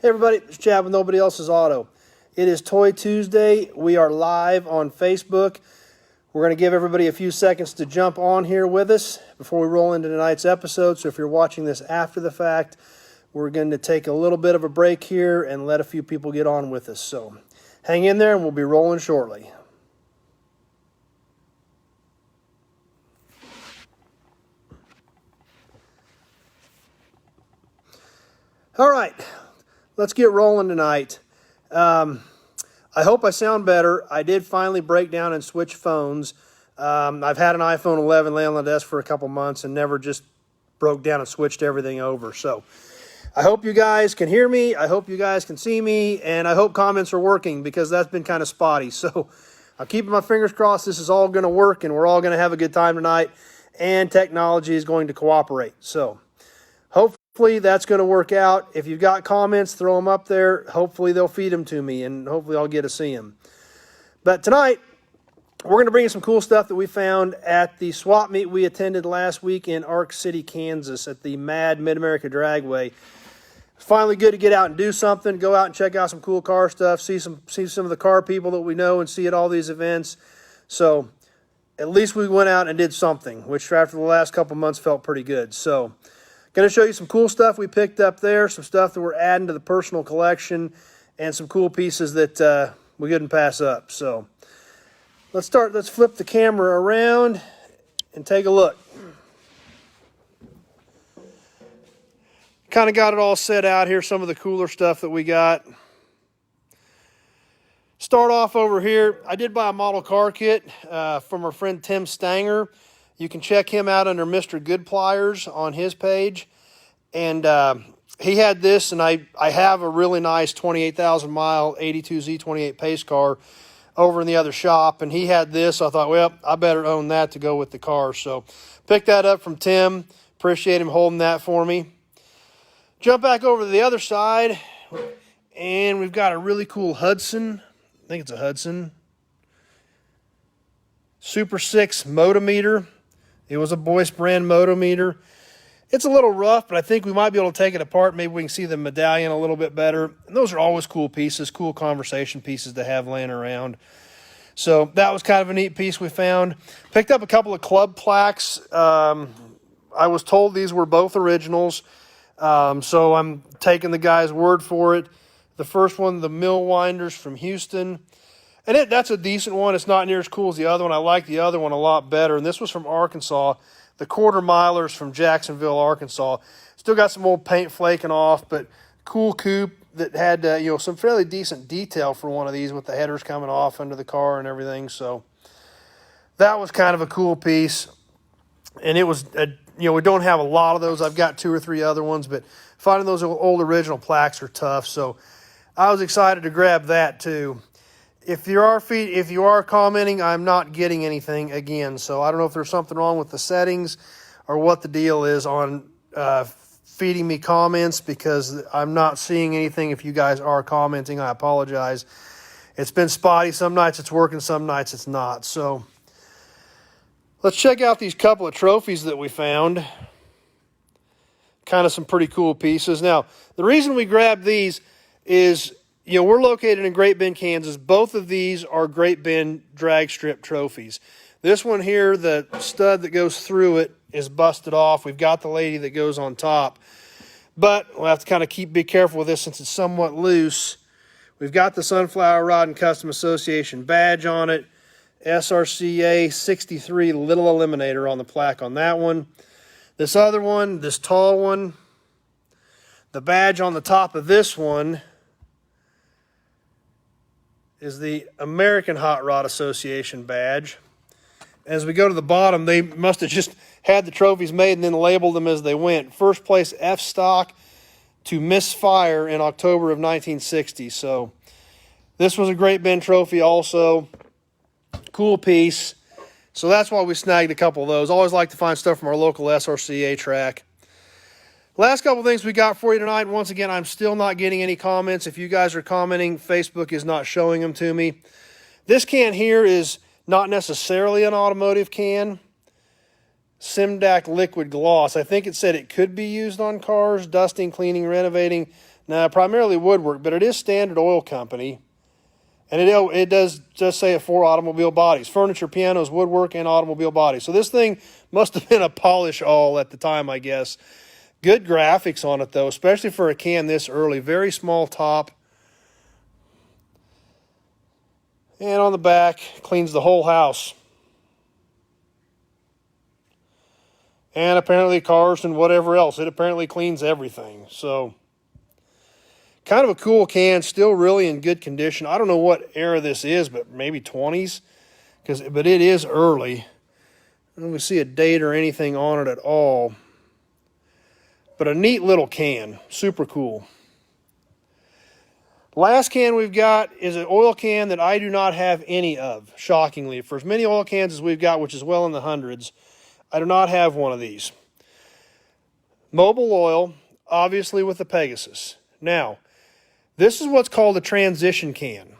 Hey everybody, it's Chad with Nobody Else's Auto. It is Toy Tuesday. We are live on Facebook. We're going to give everybody a few seconds to jump on here with us before we roll into tonight's episode. So if you're watching this after the fact, we're going to take a little bit of a break here and let a few people get on with us. So hang in there and we'll be rolling shortly. All right. Let's get rolling tonight. I hope I sound better. I did finally break down and switch phones. I've had an iPhone 11 laying on the desk for a couple months and never just broke down and switched everything over. So I hope you guys can hear me. I hope you guys can see me. And I hope comments are working because that's been kind of spotty. So I'm keeping my fingers crossed this is all going to work and we're all going to have a good time tonight. And technology is going to cooperate. So hopefully that's going to work out. If you've got comments, throw them up there. Hopefully they'll feed them to me, and hopefully I'll get to see them. But tonight, we're going to bring you some cool stuff that we found at the swap meet we attended last week in Ark City, Kansas at the MAD Mid-America Dragway. It's finally good to get out and do something, go out and check out some cool car stuff, see some of the car people that we know and see at all these events. So at least we went out and did something, which after the last couple months felt pretty good. So going to show you some cool stuff we picked up there, some stuff that we're adding to the personal collection, and some cool pieces that we couldn't pass up. So let's flip the camera around and take a look. Kind of got it all set out here, some of the cooler stuff that we got. Start off over here. I did buy a model car kit from our friend Tim Stanger. You can check him out under Mr. Good Pliers on his page. And he had this, and I have a really nice 28,000 mile 82Z28 pace car over in the other shop. And he had this. I thought, well, I better own that to go with the car. So picked that up from Tim. Appreciate him holding that for me. Jump back over to the other side. And we've got a really cool Hudson. I think it's a Hudson. Super 6 motometer. It was a Boyce brand motometer. It's a little rough, but I think we might be able to take it apart. Maybe we can see the medallion a little bit better. And those are always cool pieces, cool conversation pieces to have laying around. So that was kind of a neat piece we found. Picked up a couple of club plaques. I was told these were both originals, so I'm taking the guy's word for it. The first one, the Mill Winders from Houston. And that's a decent one. It's not near as cool as the other one. I like the other one a lot better. And this was from Arkansas. The Quarter Milers from Jacksonville, Arkansas. Still got some old paint flaking off, but cool coupe that had some fairly decent detail for one of these with the headers coming off under the car and everything. So that was kind of a cool piece. And it was, we don't have a lot of those. I've got 2 or 3 other ones, but finding those old original plaques are tough. So I was excited to grab that too. If you are commenting, I'm not getting anything again. So I don't know if there's something wrong with the settings or what the deal is on feeding me comments, because I'm not seeing anything. If you guys are commenting, I apologize. It's been spotty. Some nights it's working, some nights it's not. So let's check out these couple of trophies that we found. Kind of some pretty cool pieces. Now, the reason we grabbed these is, we're located in Great Bend, Kansas. Both of these are Great Bend drag strip trophies. This one here, the stud that goes through it is busted off. We've got the lady that goes on top. But we'll have to kind of be careful with this since it's somewhat loose. We've got the Sunflower Rod and Custom Association badge on it. SRCA 63 Little Eliminator on the plaque on that one. This other one, this tall one, the badge on the top of this one is the American Hot Rod Association badge. As we go to the bottom, they must have just had the trophies made and then labeled them as they went. First place F-Stock to Misfire in October of 1960. So this was a Great Bend trophy also. Cool piece. So that's why we snagged a couple of those. Always like to find stuff from our local SRCA track. Last couple things we got for you tonight. Once again, I'm still not getting any comments. If you guys are commenting, Facebook is not showing them to me. This can here is not necessarily an automotive can. Simdac liquid gloss. I think it said it could be used on cars, dusting, cleaning, renovating. Now, primarily woodwork, but it is Standard Oil Company. And it does just say it for automobile bodies. Furniture, pianos, woodwork, and automobile bodies. So this thing must have been a polish all at the time, I guess. Good graphics on it, though, especially for a can this early. Very small top. And on the back, cleans the whole house. And apparently cars and whatever else. It apparently cleans everything. So, kind of a cool can, still really in good condition. I don't know what era this is, but maybe 20s. But it is early. I don't see a date or anything on it at all. But a neat little can. Super cool. Last can we've got is an oil can that I do not have any of, shockingly. For as many oil cans as we've got, which is well in the hundreds, I do not have one of these. Mobil oil, obviously with the Pegasus. Now, this is what's called a transition can.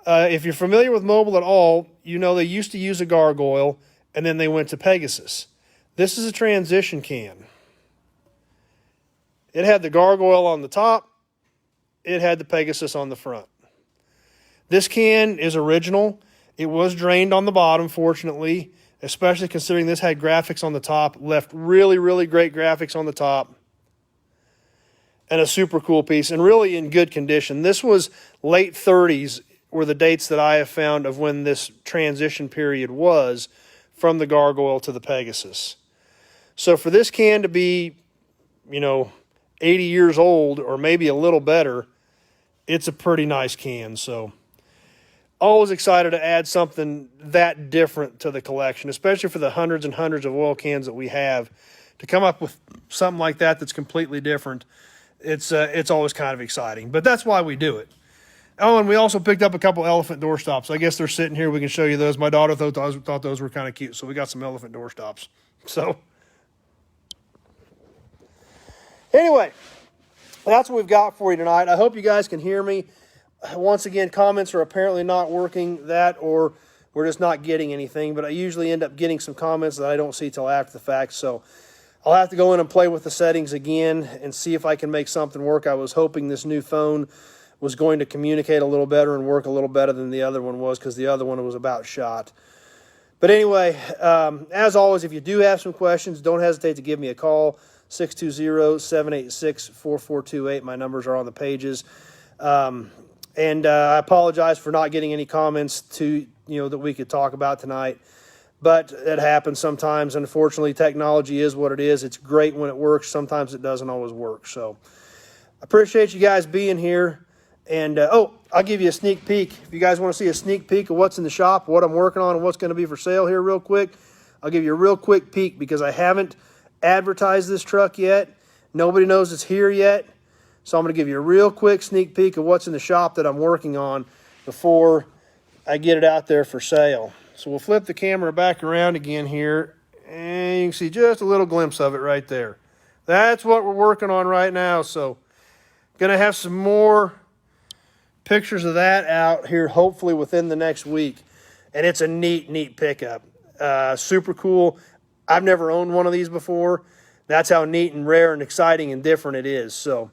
If you're familiar with Mobil at all, you know they used to use a gargoyle, and then they went to Pegasus. This is a transition can. It had the gargoyle on the top. It had the Pegasus on the front. This can is original. It was drained on the bottom, fortunately, especially considering this had graphics on the top. Left really, really great graphics on the top. And a super cool piece, and really in good condition. This was late 30s were the dates that I have found of when this transition period was from the gargoyle to the Pegasus. So for this can to be, 80 years old or maybe a little better, it's a pretty nice can. So always excited to add something that different to the collection, especially for the hundreds and hundreds of oil cans that we have. To come up with something like that that's completely different, it's always kind of exciting. But that's why we do it. Oh, and we also picked up a couple elephant door stops. I guess they're sitting here. We can show you those. My daughter thought those were kind of cute, so we got some elephant door stops. So anyway, that's what we've got for you tonight. I hope you guys can hear me. Once again, comments are apparently not working, or we're just not getting anything. But I usually end up getting some comments that I don't see till after the fact. So I'll have to go in and play with the settings again and see if I can make something work. I was hoping this new phone was going to communicate a little better and work a little better than the other one was, because the other one was about shot. But anyway, as always, if you do have some questions, don't hesitate to give me a call. 620-786-4428. My numbers are on the pages. And I apologize for not getting any comments that we could talk about tonight. But it happens sometimes. Unfortunately, technology is what it is. It's great when it works. Sometimes it doesn't always work. So I appreciate you guys being here. And, I'll give you a sneak peek. If you guys want to see a sneak peek of what's in the shop, what I'm working on, and what's going to be for sale here real quick, I'll give you a real quick peek because I haven't advertised this truck yet. Nobody knows it's here yet. So I'm going to give you a real quick sneak peek of what's in the shop that I'm working on before I get it out there for sale. So we'll flip the camera back around again here, and you can see just a little glimpse of it right there. That's what we're working on right now. So going to have some more pictures of that out here hopefully within the next week. And it's a neat pickup. Super cool. I've never owned one of these before. That's how neat and rare and exciting and different it is. So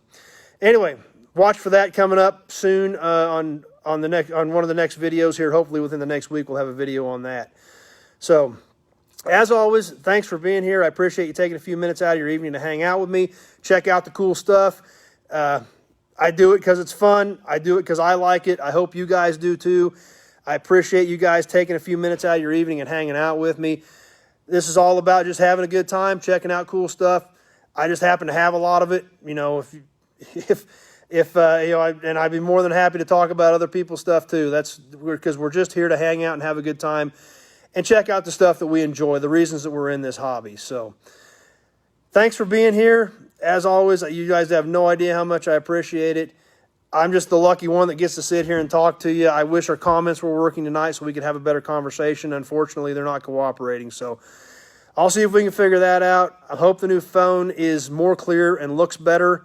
anyway, watch for that coming up soon on one of the next videos here. Hopefully within the next week we'll have a video on that. So as always, thanks for being here. I appreciate you taking a few minutes out of your evening to hang out with me. Check out the cool stuff. I do it because it's fun. I do it because I like it. I hope you guys do too. I appreciate you guys taking a few minutes out of your evening and hanging out with me. This is all about just having a good time, checking out cool stuff. I just happen to have a lot of it. And I'd be more than happy to talk about other people's stuff too. That's because we're just here to hang out and have a good time and check out the stuff that we enjoy, the reasons that we're in this hobby. So thanks for being here. As always, you guys have no idea how much I appreciate it. I'm just the lucky one that gets to sit here and talk to you. I wish our comments were working tonight so we could have a better conversation. Unfortunately, they're not cooperating. So I'll see if we can figure that out. I hope the new phone is more clear and looks better.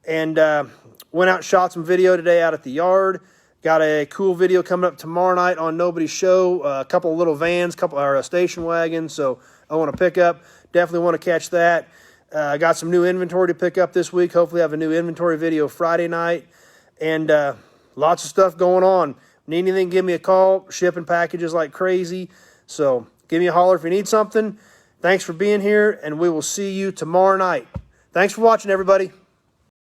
And went out and shot some video today out at the yard. Got a cool video coming up tomorrow night on Nobody's Show. A couple of little vans, a station wagons. So I want to pick up. Definitely want to catch that. I got some new inventory to pick up this week. Hopefully I have a new inventory video Friday night. And lots of stuff going on. Need anything, give me a call. Shipping packages like crazy. So give me a holler if you need something. Thanks for being here, and we will see you tomorrow night. Thanks for watching, everybody.